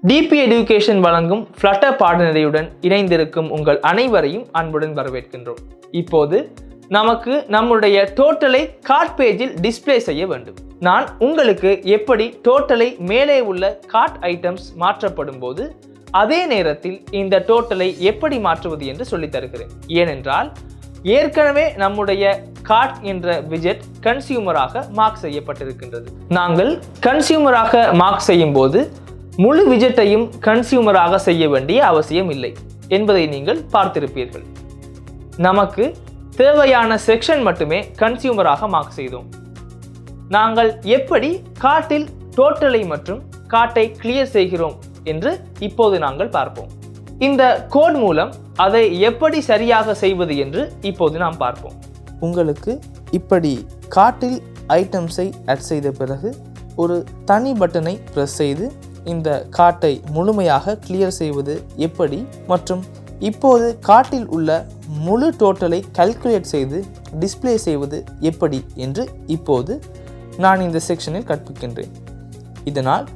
DP education வழங்கும் flutter பாடநெறியுடன் இணைந்திருக்கும் உங்கள் அனைவரையும் அன்புடன் வரவேற்கின்றோம். இப்போது நமக்கு நம்முடைய டோட்டலை கார்ட் பேஜில் டிஸ்பிளே செய்ய வேண்டும். நான் உங்களுக்கு எப்படி டோட்டலை மேலே உள்ள கார்ட் ஐட்டம்ஸ் மாற்றப்படும் போது அதே நேரத்தில் இந்த டோட்டலை எப்படி மாற்றுவது என்று சொல்லித் தருகிறேன். ஏனென்றால் ஏற்கனவே நம்முடைய கார்ட் என்ற விஜெட் கன்சியூமராக மார்க் செய்யப்பட்டிருக்கின்றது. நாங்கள் கன்சியூமராக மார்க் செய்யும் போது முழு விஜெட்டையும் கன்சியூமராக செய்ய வேண்டிய அவசியம் இல்லை என்பதை நீங்கள் பார்த்திருப்பீர்கள். நமக்கு தேவையான செக்ஷன் மட்டுமே கன்சியூமராக மார்க் செய்தோம். நாங்கள் எப்படி கார்ட்டில் டோட்டலை மற்றும் கார்ட்டை கிளியர் செய்கிறோம் என்று இப்போது நாங்கள் பார்ப்போம். இந்த கோட் மூலம் அதை எப்படி சரியாக செய்வது என்று இப்போது நாம் பார்ப்போம். உங்களுக்கு இப்படி கார்ட்டில் ஐட்டம்ஸை ஆட் செய்த பிறகு ஒரு தனி பட்டனை பிரஸ் செய்து இந்த கார்ட்டை முழுமையாக கிளியர் செய்வது எப்படி மற்றும் இப்போது கார்ட்டில் உள்ள முழு டோட்டலை கால்குலேட் செய்து டிஸ்பிளே செய்வது எப்படி என்று இப்போது நான் இந்த செக்ஷனில் கற்பிக்கின்றேன். இதனால்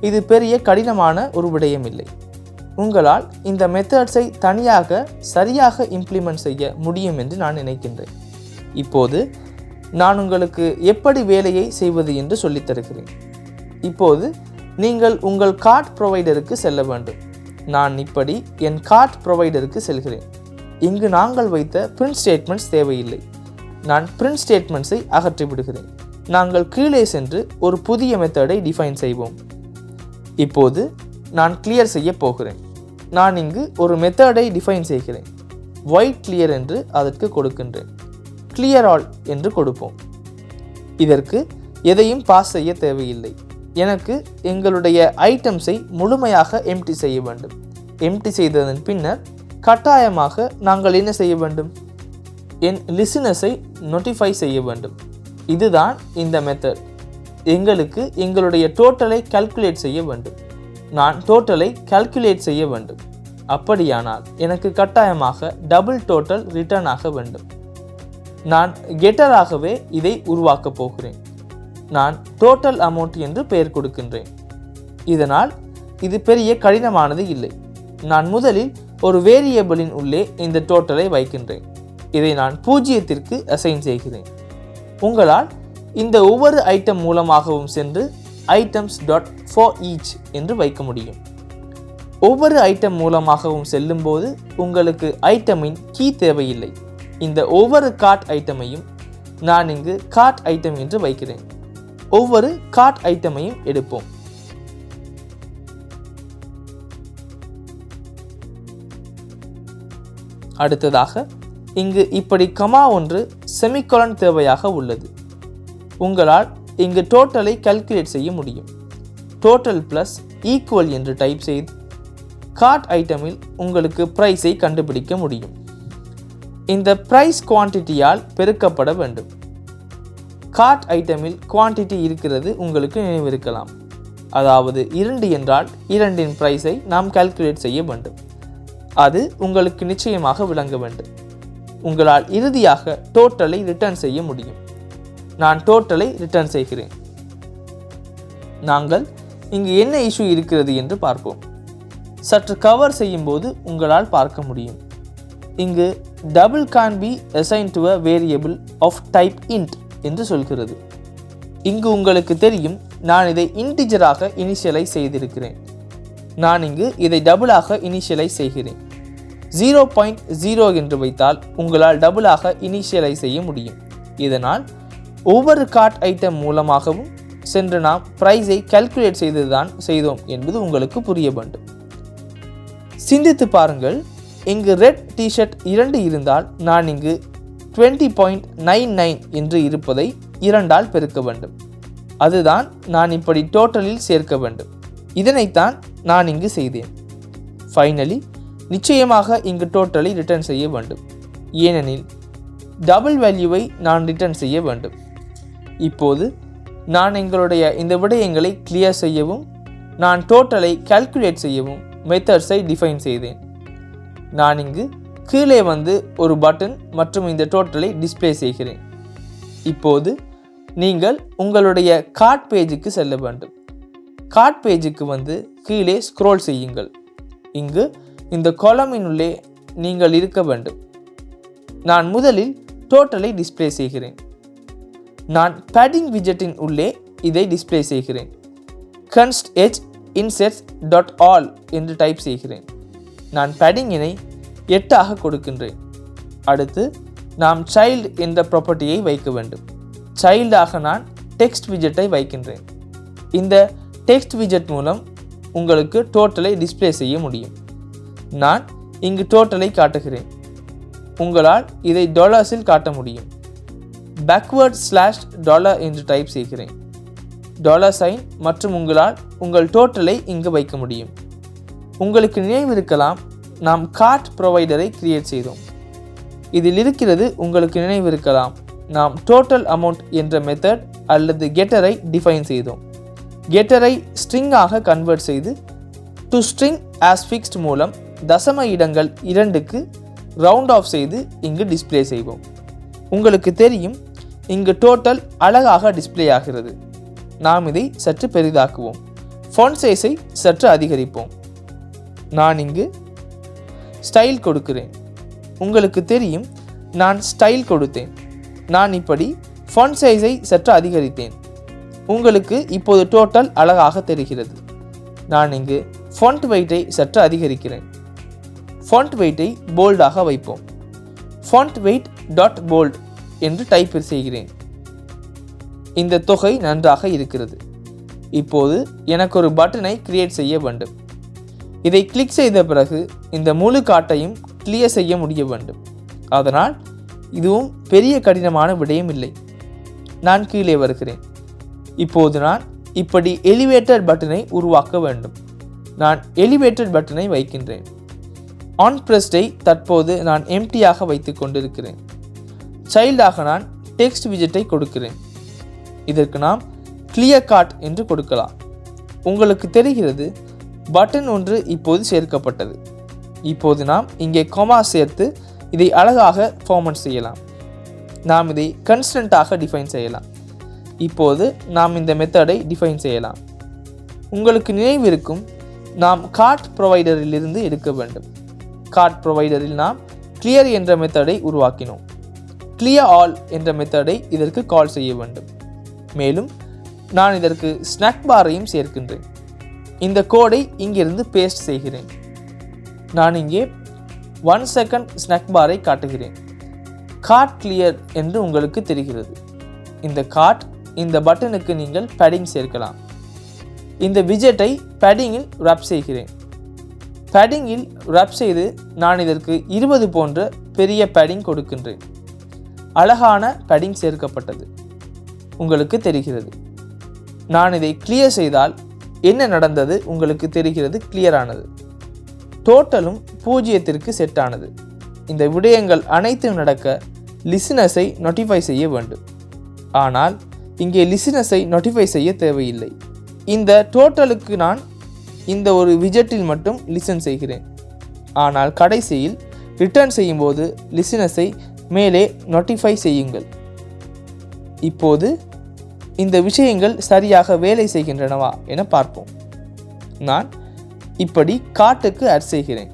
இது பெரிய கடினமான ஒரு விடயம் இல்லை. உங்களால் இந்த மெத்தட்ஸை தனியாக சரியாக இம்ப்ளிமெண்ட் செய்ய முடியும் என்று நான் நினைக்கின்றேன். இப்போது நான் உங்களுக்கு எப்படி வேலையை செய்வது என்று சொல்லித் தருகிறேன். இப்போது நீங்கள் உங்கள் கார்ட் ப்ரொவைடருக்கு செல்ல வேண்டும். நான் இப்படி என் கார்ட் ப்ரொவைடருக்கு செல்கிறேன். இங்கு நாங்கள் வைத்த பிரிண்ட் ஸ்டேட்மெண்ட்ஸ் தேவையில்லை. நான் பிரிண்ட் ஸ்டேட்மெண்ட்ஸை அகற்றிவிடுகிறேன். நாங்கள் கீழே சென்று ஒரு புதிய மெத்தடை டிஃபைன் செய்வோம். இப்போது நான் கிளியர் செய்ய போகிறேன். நான் இங்கு ஒரு மெத்தடை டிஃபைன் செய்கிறேன். ஒயிட் கிளியர் என்று அதற்கு கொடுக்கின்றேன். கிளியர் ஆல் என்று கொடுப்போம். இதற்கு எதையும் பாஸ் செய்ய தேவையில்லை. எனக்கு எங்களுடைய ஐட்டம்ஸை முழுமையாக எம்டி செய்ய வேண்டும். எம்டி செய்ததன் பின்னர் கட்டாயமாக நாங்கள் என்ன செய்ய வேண்டும்? என் லிசனர்ஸை நோட்டிஃபை செய்ய வேண்டும். இதுதான் இந்த மெத்தட். எங்களுக்கு எங்களுடைய டோட்டலை கால்குலேட் செய்ய வேண்டும். நான் டோட்டலை கால்குலேட் செய்ய வேண்டும். அப்படியானால் எனக்கு கட்டாயமாக டபுள் டோட்டல் ரிட்டர்ன் ஆக வேண்டும். நான் கெட்டராகவே இதை உருவாக்கப் போகிறேன். நான் டோட்டல் அமௌண்ட் என்று பெயர் கொடுக்கின்றேன். இதனால் இது பெரிய கடினமானது இல்லை. நான் முதலில் ஒரு வேரியபிளின் உள்ளே இந்த டோட்டலை வைக்கின்றேன். இதை நான் 0க்கு அசைன் செய்கிறேன். உங்களால் இந்த ஒவ்வொரு ஐட்டம் மூலமாகவும் சென்று ஐட்டம்ஸ் டாட் ஃபார் ஈச் என்று வைக்க முடியும். ஒவ்வொரு ஐட்டம் மூலமாகவும் செல்லும்போது உங்களுக்கு ஐட்டமின் கீ தேவையில்லை. இந்த ஒவ்வொரு கார்ட் ஐட்டமையும் நான் இங்கு கார்ட் ஐட்டம் என்று வைக்கிறேன். ஒவ்வொரு கார்ட் ஐட்டமையும் எடுப்போம். அடுத்ததாக இங்கு இப்படி கமா ஒன்று செமிகோலன் தேவையாக உள்ளது. உங்களால் இங்கு டோட்டலை கால்குலேட் செய்ய முடியும். டோட்டல் பிளஸ் ஈக்குவல் என்று டைப் செய்து கார்ட் ஐட்டமில் உங்களுக்கு பிரைஸை கண்டுபிடிக்க முடியும். இந்த பிரைஸ் குவான்டிட்டியால் பெருக்கப்பட வேண்டும். கார்ட் ஐட்டமில் குவான்டிட்டி இருக்கிறது உங்களுக்கு நினைவிருக்கலாம். அதாவது 2 என்றால் 2இன் பிரைஸை நாம் கால்குலேட் செய்ய வேண்டும். அது உங்களுக்கு நிச்சயமாக விளங்க வேண்டும். உங்களால் இறுதியாக டோட்டலை ரிட்டர்ன் செய்ய முடியும். நான் டோட்டலை ரிட்டர்ன் செய்கிறேன். நாங்கள் இங்கு என்ன இஷ்யூ இருக்கிறது என்று பார்ப்போம். சற்று கவர் செய்யும் போது உங்களால் பார்க்க முடியும். இங்கு double can be assign to a variable of type int என்று சொல்கிறது. இங்கு உங்களுக்கு தெரியும், நான் இதை இன்டிஜராக இனிஷியலைஸ் செய்திருக்கிறேன். நான் இங்கு இதை டபுளாக இனிஷியலைஸ் செய்கிறேன். 0.0 என்று வைத்தால் உங்களால் டபுளாக இனிஷியலைஸ் செய்ய முடியும். இதனால் ஒவ்வொரு கார்ட் ஐட்டம் மூலமாகவும் சென்று நாம் பிரைஸை கால்குலேட் செய்தோம் என்பது உங்களுக்கு புரிய வேண்டும். சிந்தித்து பாருங்கள். இங்கு ரெட் டிஷர்ட் 2 இருந்தால் நான் இங்கு 20.99 என்று இருப்பதை 2ஆல் பெருக்க வேண்டும். அதுதான் நான் இப்படி டோட்டலில் சேர்க்க வேண்டும். இதனைத்தான் நான் இங்கு செய்தேன். ஃபைனலி நிச்சயமாக இங்கு டோட்டலை ரிட்டர்ன் செய்ய வேண்டும். ஏனெனில் டபுள் வேல்யூவை நான் ரிட்டர்ன் செய்ய வேண்டும். இப்போது நான் எங்களுடைய இந்த விடயங்களை கிளியர் செய்யவும் நான் டோட்டலை கால்குலேட் செய்யவும் மெத்தட்ஸை டிஃபைன் செய்தேன். நான் இங்கு கீழே வந்து ஒரு பட்டன் மற்றும் இந்த டோட்டலை டிஸ்பிளே செய்கிறேன். இப்போது நீங்கள் உங்களுடைய கார்ட் பேஜுக்கு செல்ல வேண்டும். கார்ட் பேஜுக்கு வந்து கீழே ஸ்க்ரோல் செய்யுங்கள். இங்கு இந்த காலமினுள்ளே நீங்கள் இருக்க வேண்டும். நான் முதலில் டோட்டலை டிஸ்ப்ளே செய்கிறேன். நான் பேடிங் விஜெட்டின் உள்ளே இதை டிஸ்ப்ளே செய்கிறேன். const h inserts .all என்று டைப் செய்கிறேன். நான் பேடிங்கினை 8 ஆக கொடுக்கின்றேன். அடுத்து நாம் சைல்டு என்ற ப்ராப்பர்ட்டியை வைக்க வேண்டும். சைல்டாக நான் டெக்ஸ்ட் விஜெட்டை வைக்கின்றேன். இந்த டெக்ஸ்ட் விஜெட் மூலம் உங்களுக்கு டோட்டலை டிஸ்ப்ளே செய்ய முடியும். நான் இங்கு டோட்டலை காட்டுகிறேன். உங்களால் இதை டாலர்ஸில் காட்ட முடியும். $$ என்று டைப் செய்கிறேன். $sign மற்றும் உங்களால் உங்கள் டோட்டலை இங்கு வைக்க முடியும். உங்களுக்கு நினைவிருக்கலாம், நாம் கார்ட் ப்ரொவைடரை கிரியேட் செய்தோம். இதில் இருக்கிறது உங்களுக்கு நினைவிருக்கலாம், நாம் டோட்டல் அமௌண்ட் என்ற மெத்தட் அல்லது கெட்டரை டிஃபைன் செய்தோம். கெட்டரை ஸ்ட்ரிங்காக கன்வெர்ட் செய்து டு ஸ்ட்ரிங் ஆஸ் ஃபிக்ஸ்ட் மூலம் தசம இடங்கள் 2க்கு ரவுண்ட் ஆஃப் செய்து இங்கு டிஸ்ப்ளே செய்வோம். உங்களுக்கு தெரியும், இங்கு டோட்டல் அழகாக டிஸ்ப்ளே ஆகிறது. நாம் இதை சற்று பெரிதாக்குவோம். ஃபாண்ட் சைஸை சற்று அதிகரிப்போம். நான் இங்கு ஸ்டைல் கொடுக்கிறேன். உங்களுக்கு தெரியும், நான் ஸ்டைல் கொடுத்தேன். நான் இப்படி ஃபாண்ட் சைஸை சற்று அதிகரித்தேன். உங்களுக்கு இப்போது டோட்டல் அழகாக தெரிகிறது. நான் இங்கு ஃபாண்ட் வெயிட்டை சற்று அதிகரிக்கிறேன். ஃபாண்ட் வெயிட்டை போல்டாக வைப்போம். ஃபாண்ட் வெயிட் .bold என்று டைப் செய்கிறேன். இந்த தொகை நன்றாக இருக்கிறது. இப்போது எனக்கு ஒரு பட்டனை கிரியேட் செய்ய வேண்டும். இதை கிளிக் செய்த பிறகு இந்த முழு காட்டையும் கிளியர் செய்ய முடிய வேண்டும். அதனால் இதுவும் பெரிய கடினமான விடயம் இல்லை. நான் கீழே வருகிறேன். இப்போது நான் இப்படி எலிவேட்டட் பட்டனை உருவாக்க வேண்டும். நான் எலிவேட்டட் பட்டனை வைக்கின்றேன். ஆன் பிரஸ்டை தற்போது நான் எம்டியாக வைத்து கொண்டிருக்கிறேன். சைல்டாக நான் டெக்ஸ்ட் விஜெட்டை கொடுக்கிறேன். இதற்கு நாம் கிளியர் கார்ட் என்று கொடுக்கலாம். உங்களுக்கு தெரிகிறது, பட்டன் ஒன்று இப்போது சேர்க்கப்பட்டது. இப்போது நாம் இங்கே கொமா சேர்த்து இதை அழகாக ஃபார்மட் செய்யலாம். நாம் இதை கன்ஸ்டன்ட்டாக டிஃபைன் செய்யலாம். இப்போது நாம் இந்த மெத்தடை டிஃபைன் செய்யலாம். உங்களுக்கு நினைவிருக்கும், நாம் கார்ட் ப்ரொவைடரிலிருந்து எடுக்க வேண்டும். கார்ட் ப்ரொவைடரில் நாம் கிளியர் என்ற மெத்தடை உருவாக்கினோம். கிளியர் ஆல் என்ற மெத்தடை இதற்கு கால் செய்ய வேண்டும். மேலும் நான் இதற்கு ஸ்நாக் பாரையும் சேர்க்கின்றேன். இந்த கோடை இங்கிருந்து பேஸ்ட் செய்கிறேன். நான் இங்கே 1 செகண்ட் ஸ்நாக் பாரை காட்டுகிறேன். கார்ட் கிளியர் என்று உங்களுக்கு தெரிகிறது. இந்த கார்ட் இந்த பட்டனுக்கு நீங்கள் பேடிங் சேர்க்கலாம். இந்த விஜெட்டை பேடிங்கில் ரப் செய்கிறேன். பேடிங்கில் ரப் செய்து நான் இதற்கு 20 போன்ற பெரிய பேடிங் கொடுக்கின்றேன். அழகான பேடிங் சேர்க்கப்பட்டது. உங்களுக்கு தெரிகிறது. நான் இதை கிளியர் செய்தால் என்ன நடந்தது உங்களுக்கு தெரிகிறது. கிளியரானது. டோட்டலும் 0க்கு செட் ஆனது. இந்த விடயங்கள் அனைத்தும் நடக்க லிசனர்ஸை நோட்டிஃபை செய்ய வேண்டும். ஆனால் இங்கே லிசனர்ஸை நோட்டிஃபை செய்ய தேவையில்லை. இந்த டோட்டலுக்கு நான் இந்த ஒரு விஜெட்டில் மட்டும் லிசன் செய்கிறேன். ஆனால் கடைசியில் ரிட்டர்ன் செய்யும்போது லிசனர்ஸை மேலே நோட்டிஃபை செய்யுங்கள். இப்போது இந்த விஷயங்கள் சரியாக வேலை செய்கின்றனவா என பார்ப்போம். நான் இப்படி கார்ட்டுக்கு ஆட் செய்கிறேன்.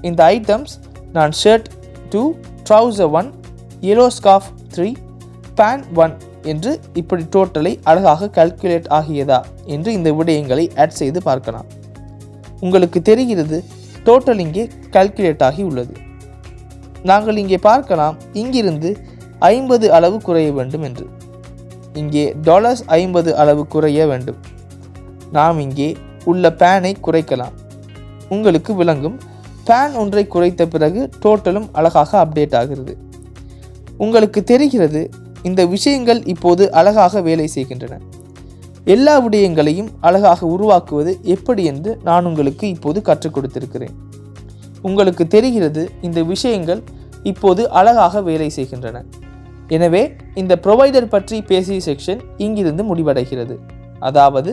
இந்த ஐட்டம்ஸ் நான் ஷர்ட் 2, ட்ரவுசர் 1, yellow scarf 3, பேன் 1 என்று இப்படி டோட்டலை அழகாக கால்குலேட் ஆகியதா என்று இந்த விடயங்களை ஆட் செய்து பார்க்கலாம். உங்களுக்கு தெரிகிறது, டோட்டல் இங்கே கால்குலேட் ஆகி உள்ளது. நாங்கள் இங்கே பார்க்கலாம், இங்கிருந்து 50 அளவு குறைய வேண்டும் என்று. இங்கே $50 அளவு குறைய வேண்டும். நாம் இங்கே உள்ள பேனை குறைக்கலாம். உங்களுக்கு விளங்கும், பேன் ஒன்றை குறைத்த பிறகு டோட்டலும் அழகாக அப்டேட் ஆகிறது. உங்களுக்கு தெரிகிறது, இந்த விஷயங்கள் இப்போது அழகாக வேலை செய்கின்றன. எல்லா விடயங்களையும் அழகாக உருவாக்குவது எப்படி என்று நான் உங்களுக்கு இப்போது கற்றுக் கொடுத்திருக்கிறேன். உங்களுக்கு தெரிகிறது, இந்த விஷயங்கள் இப்போது அழகாக வேலை செய்கின்றன. எனவே இந்த ப்ரொவைடர் பற்றி பேசிய செக்ஷன் இங்கிருந்து முடிவடைகிறது. அதாவது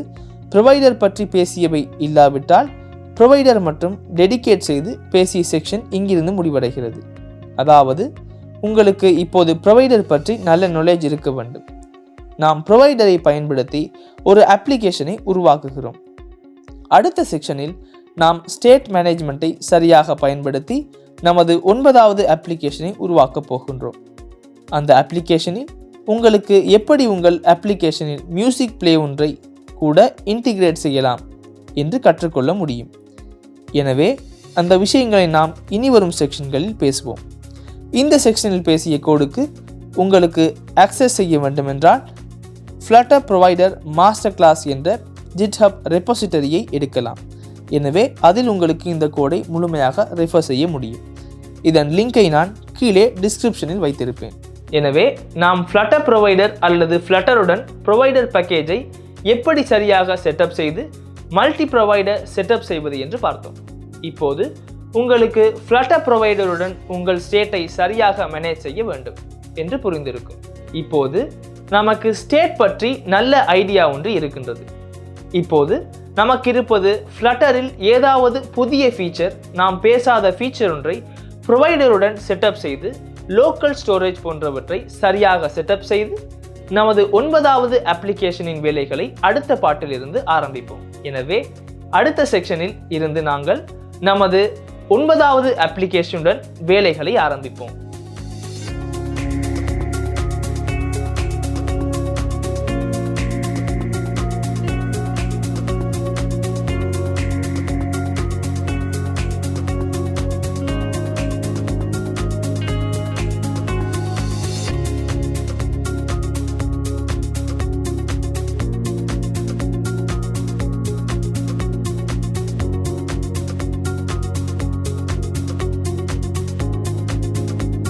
ப்ரொவைடர் பற்றி பேசியவை இல்லாவிட்டால் ப்ரொவைடர் மற்றும் டெடிகேட் செய்து பேசிய செக்ஷன் இங்கிருந்து முடிவடைகிறது. அதாவது உங்களுக்கு இப்போது ப்ரொவைடர் பற்றி நல்ல நாலேஜ் இருக்க வேண்டும். நாம் ப்ரொவைடரை பயன்படுத்தி ஒரு அப்ளிகேஷனை உருவாக்குகிறோம். அடுத்த செக்ஷனில் நாம் ஸ்டேட் மேனேஜ்மெண்ட்டை சரியாக பயன்படுத்தி நமது 9வது அப்ளிகேஷனை உருவாக்கப் போகின்றோம். அந்த அப்ளிகேஷனில் உங்களுக்கு எப்படி உங்கள் அப்ளிகேஷனில் மியூசிக் பிளே ஒன்றை கூட இன்டிகிரேட் செய்யலாம் என்று கற்றுக்கொள்ள முடியும். எனவே அந்த விஷயங்களை நாம் இனி வரும் செக்ஷன்களில் பேசுவோம். இந்த செக்ஷனில் பேசிய கோடுக்கு உங்களுக்கு ஆக்சஸ் செய்ய வேண்டுமென்றால் Flutter ப்ரொவைடர் மாஸ்டர் கிளாஸ் என்ற GitHub ரெப்போசிட்டரியை எடுக்கலாம். எனவே அதில் உங்களுக்கு இந்த கோடை முழுமையாக ரெஃபர் செய்ய முடியும். இதன் லிங்கை நான் கீழே டிஸ்கிரிப்ஷனில் வைத்திருப்பேன். எனவே நாம் Flutter ப்ரொவைடர் அல்லது Flutterஉடன் ப்ரொவைடர் பேக்கேஜை எப்படி சரியாக செட்டப் செய்து மல்டி ப்ரொவைடர் செட்டப் செய்வது என்று பார்த்தோம். இப்போது உங்களுக்கு Flutter ப்ரொவைடருடன் உங்கள் ஸ்டேட்டை சரியாக மேனேஜ் செய்ய வேண்டும் என்று புரிந்திருக்கும். இப்போது நமக்கு ஸ்டேட் பற்றி நல்ல ஐடியா ஒன்று இருக்கின்றது. இப்போது நமக்கு இருப்பது Flutterஇல் ஏதாவது புதிய ஃபீச்சர், நாம் பேசாத ஃபீச்சர் ஒன்றை ப்ரொவைடருடன் செட்டப் செய்து லோக்கல் ஸ்டோரேஜ் போன்றவற்றை சரியாக செட்டப் செய்து நமது 9வது அப்ளிகேஷனின் வேலைகளை அடுத்த பாட்டில் இருந்து ஆரம்பிப்போம். எனவே அடுத்த செக்ஷனில் இருந்து நாங்கள் நமது 9வது அப்ளிகேஷனுடன் வேலைகளை ஆரம்பிப்போம்.